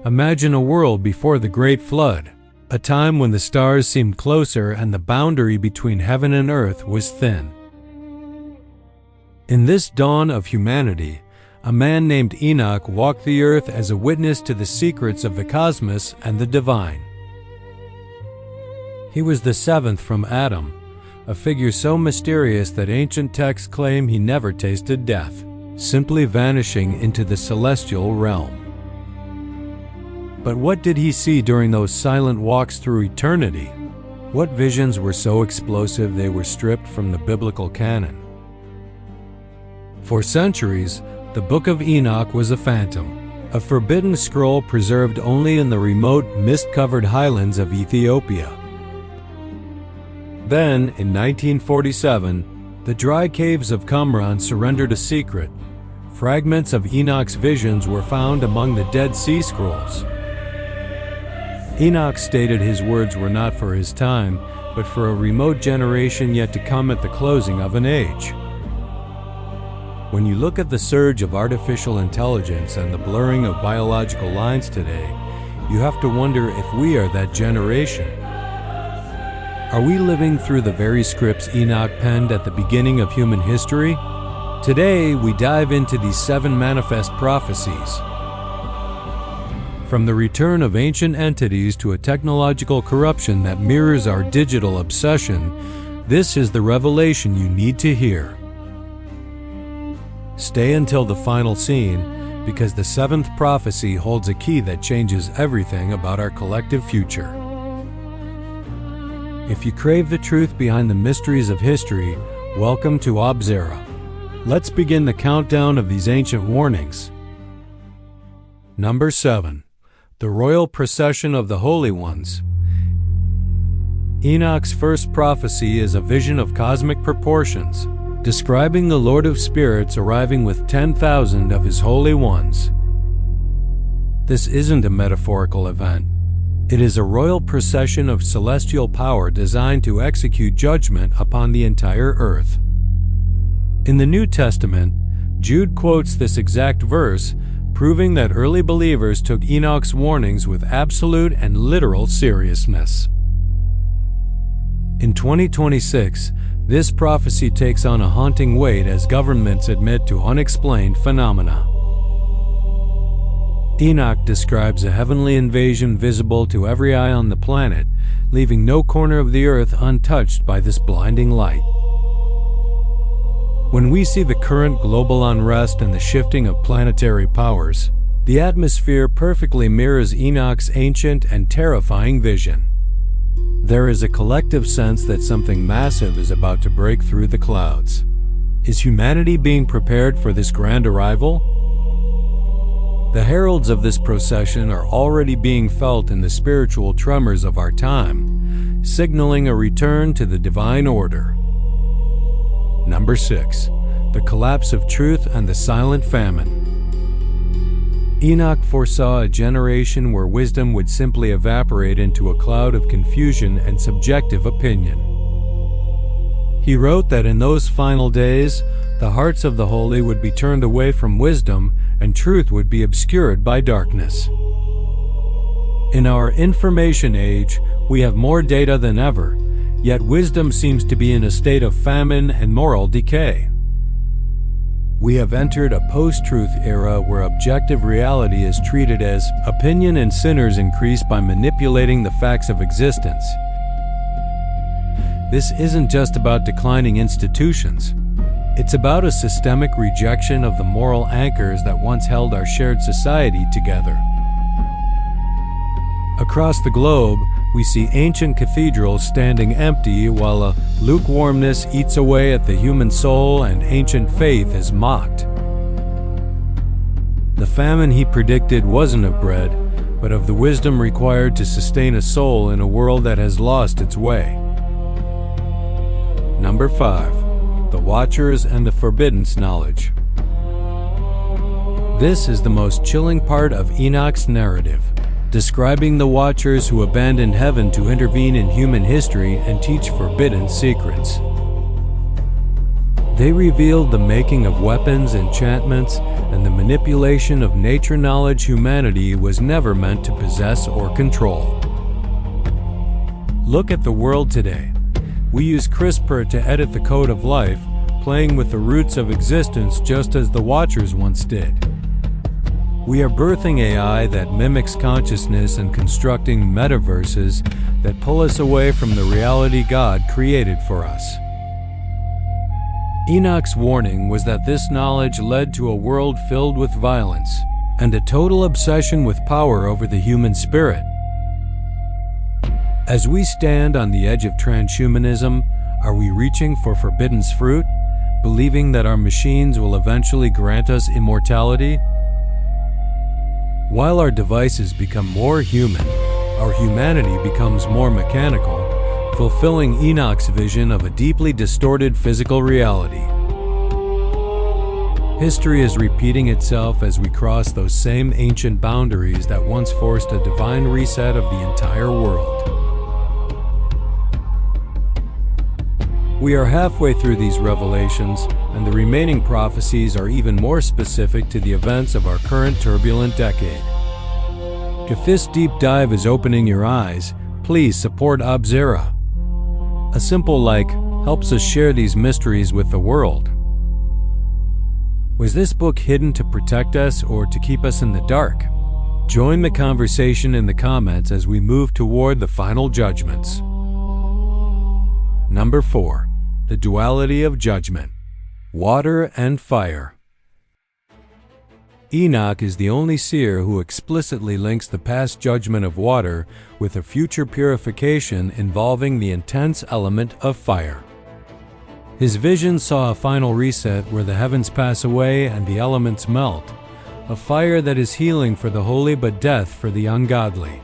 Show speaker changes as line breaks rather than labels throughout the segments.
Imagine a world before the Great Flood, a time when the stars seemed closer and the boundary between heaven and earth was thin. In this dawn of humanity, a man named Enoch walked the earth as a witness to the secrets of the cosmos and the divine. He was the seventh from Adam, a figure so mysterious that ancient texts claim he never tasted death, simply vanishing into the celestial realm. But what did he see during those silent walks through eternity? What visions were so explosive they were stripped from the biblical canon? For centuries, the Book of Enoch was a phantom, a forbidden scroll preserved only in the remote, mist-covered highlands of Ethiopia. Then, in 1947, the dry caves of Qumran surrendered a secret. Fragments of Enoch's visions were found among the Dead Sea Scrolls. Enoch stated his words were not for his time, but for a remote generation yet to come at the closing of an age. When you look at the surge of artificial intelligence and the blurring of biological lines today, you have to wonder if we are that generation. Are we living through the very scripts Enoch penned at the beginning of human history? Today, we dive into these 7 manifest prophecies. From the return of ancient entities to a technological corruption that mirrors our digital obsession, this is the revelation you need to hear. Stay until the final scene, because the 7th prophecy holds a key that changes everything about our collective future. If you crave the truth behind the mysteries of history, welcome to Obsera. Let's begin the countdown of these ancient warnings. Number 7. The Royal Procession of the Holy Ones. Enoch's first prophecy is a vision of cosmic proportions, describing the Lord of Spirits arriving with 10,000 of his holy ones. This isn't a metaphorical event. It is a royal procession of celestial power designed to execute judgment upon the entire earth. In the New Testament, Jude quotes this exact verse, proving that early believers took Enoch's warnings with absolute and literal seriousness. In 2026, this prophecy takes on a haunting weight as governments admit to unexplained phenomena. Enoch describes a heavenly invasion visible to every eye on the planet, leaving no corner of the earth untouched by this blinding light. When we see the current global unrest and the shifting of planetary powers, the atmosphere perfectly mirrors Enoch's ancient and terrifying vision. There is a collective sense that something massive is about to break through the clouds. Is humanity being prepared for this grand arrival? The heralds of this procession are already being felt in the spiritual tremors of our time, signaling a return to the divine order. Number 6. The collapse of truth and the silent famine. Enoch foresaw a generation where wisdom would simply evaporate into a cloud of confusion and subjective opinion. He wrote that in those final days, the hearts of the holy would be turned away from wisdom and truth would be obscured by darkness. In our information age, we have more data than ever, yet wisdom seems to be in a state of famine and moral decay. We have entered a post-truth era where objective reality is treated as opinion, and sinners increase by manipulating the facts of existence. This isn't just about declining institutions. It's about a systemic rejection of the moral anchors that once held our shared society together. Across the globe, we see ancient cathedrals standing empty while a lukewarmness eats away at the human soul and ancient faith is mocked. The famine he predicted wasn't of bread, but of the wisdom required to sustain a soul in a world that has lost its way. Number 5. The Watchers and the Forbidden Knowledge. This is the most chilling part of Enoch's narrative, describing the Watchers who abandoned heaven to intervene in human history and teach forbidden secrets. They revealed the making of weapons, enchantments, and the manipulation of nature knowledge humanity was never meant to possess or control. Look at the world today. We use CRISPR to edit the code of life, playing with the roots of existence just as the Watchers once did. We are birthing AI that mimics consciousness and constructing metaverses that pull us away from the reality God created for us. Enoch's warning was that this knowledge led to a world filled with violence and a total obsession with power over the human spirit. As we stand on the edge of transhumanism, are we reaching for forbidden fruit, believing that our machines will eventually grant us immortality? While our devices become more human, our humanity becomes more mechanical, fulfilling Enoch's vision of a deeply distorted physical reality. History is repeating itself as we cross those same ancient boundaries that once forced a divine reset of the entire world. We are halfway through these revelations, and the remaining prophecies are even more specific to the events of our current turbulent decade. If this deep dive is opening your eyes, please support Obsera. A simple like helps us share these mysteries with the world. Was this book hidden to protect us or to keep us in the dark? Join the conversation in the comments as we move toward the final judgments. Number 4. The duality of judgment. Water and fire. Enoch is the only seer who explicitly links the past judgment of water with a future purification involving the intense element of fire. His vision saw a final reset where the heavens pass away and the elements melt, a fire that is healing for the holy but death for the ungodly.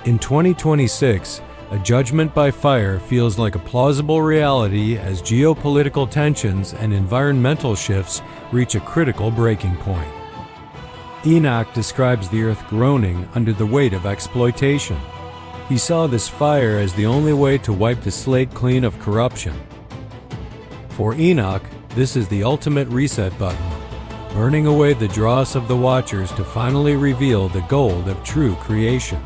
In 2026, a judgment by fire feels like a plausible reality as geopolitical tensions and environmental shifts reach a critical breaking point. Enoch describes the earth groaning under the weight of exploitation. He saw this fire as the only way to wipe the slate clean of corruption. For Enoch, this is the ultimate reset button, burning away the dross of the Watchers to finally reveal the gold of true creation.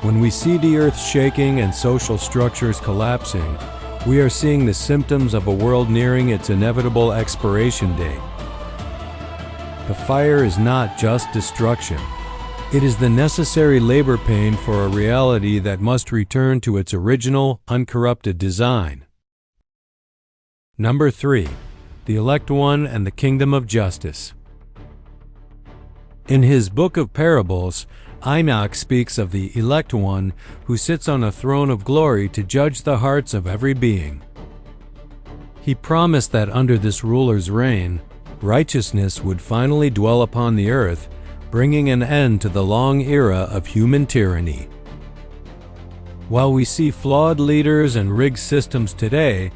When we see the earth shaking and social structures collapsing, we are seeing the symptoms of a world nearing its inevitable expiration date. The fire is not just destruction. It is the necessary labor pain for a reality that must return to its original, uncorrupted design. Number 3. The Elect One and the Kingdom of Justice. In his Book of Parables, Enoch speaks of the Elect One who sits on a throne of glory to judge the hearts of every being. He promised that under this ruler's reign, righteousness would finally dwell upon the earth, bringing an end to the long era of human tyranny. While we see flawed leaders and rigged systems today,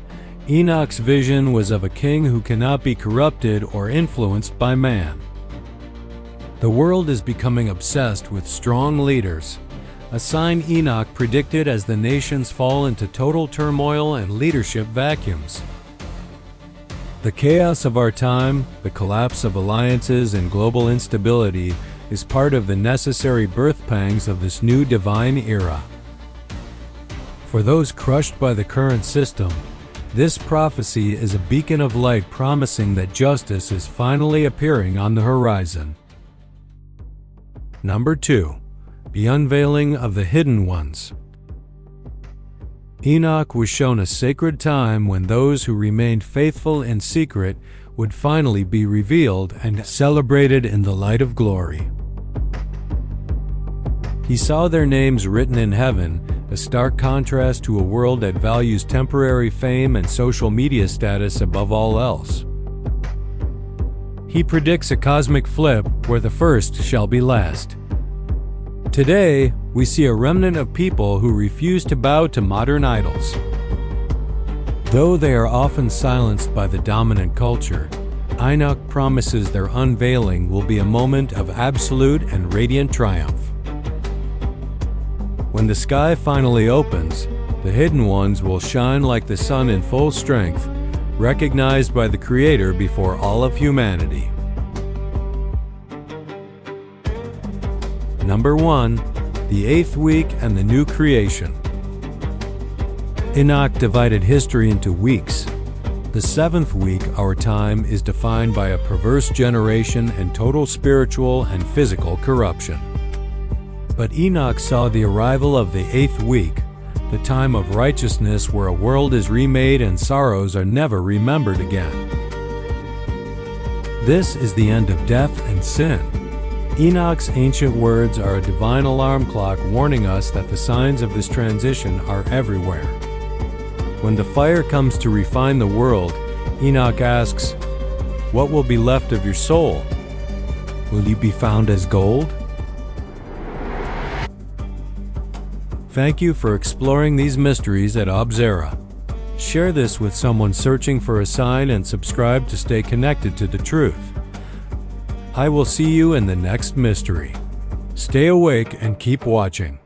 Enoch's vision was of a king who cannot be corrupted or influenced by man. The world is becoming obsessed with strong leaders, a sign Enoch predicted as the nations fall into total turmoil and leadership vacuums. The chaos of our time, the collapse of alliances and global instability is part of the necessary birth pangs of this new divine era. For those crushed by the current system, this prophecy is a beacon of light promising that justice is finally appearing on the horizon. Number 2. The Unveiling of the Hidden Ones. Enoch was shown a sacred time when those who remained faithful in secret would finally be revealed and celebrated in the light of glory. He saw their names written in heaven, a stark contrast to a world that values temporary fame and social media status above all else. He predicts a cosmic flip where the first shall be last. Today, we see a remnant of people who refuse to bow to modern idols. Though they are often silenced by the dominant culture, Enoch promises their unveiling will be a moment of absolute and radiant triumph. When the sky finally opens, The hidden ones will shine like the sun in full strength, recognized by the Creator before all of humanity. Number 1. The eighth week and the new creation. Enoch divided history into weeks. The seventh week, our time, is defined by a perverse generation and total spiritual and physical corruption. But Enoch saw the arrival of the eighth week, the time of righteousness where a world is remade and sorrows are never remembered again. This is the end of death and sin. Enoch's ancient words are a divine alarm clock warning us that the signs of this transition are everywhere. When the fire comes to refine the world, Enoch asks, "What will be left of your soul? Will you be found as gold?" Thank you for exploring these mysteries at Obsera. Share this with someone searching for a sign and subscribe to stay connected to the truth. I will see you in the next mystery. Stay awake and keep watching.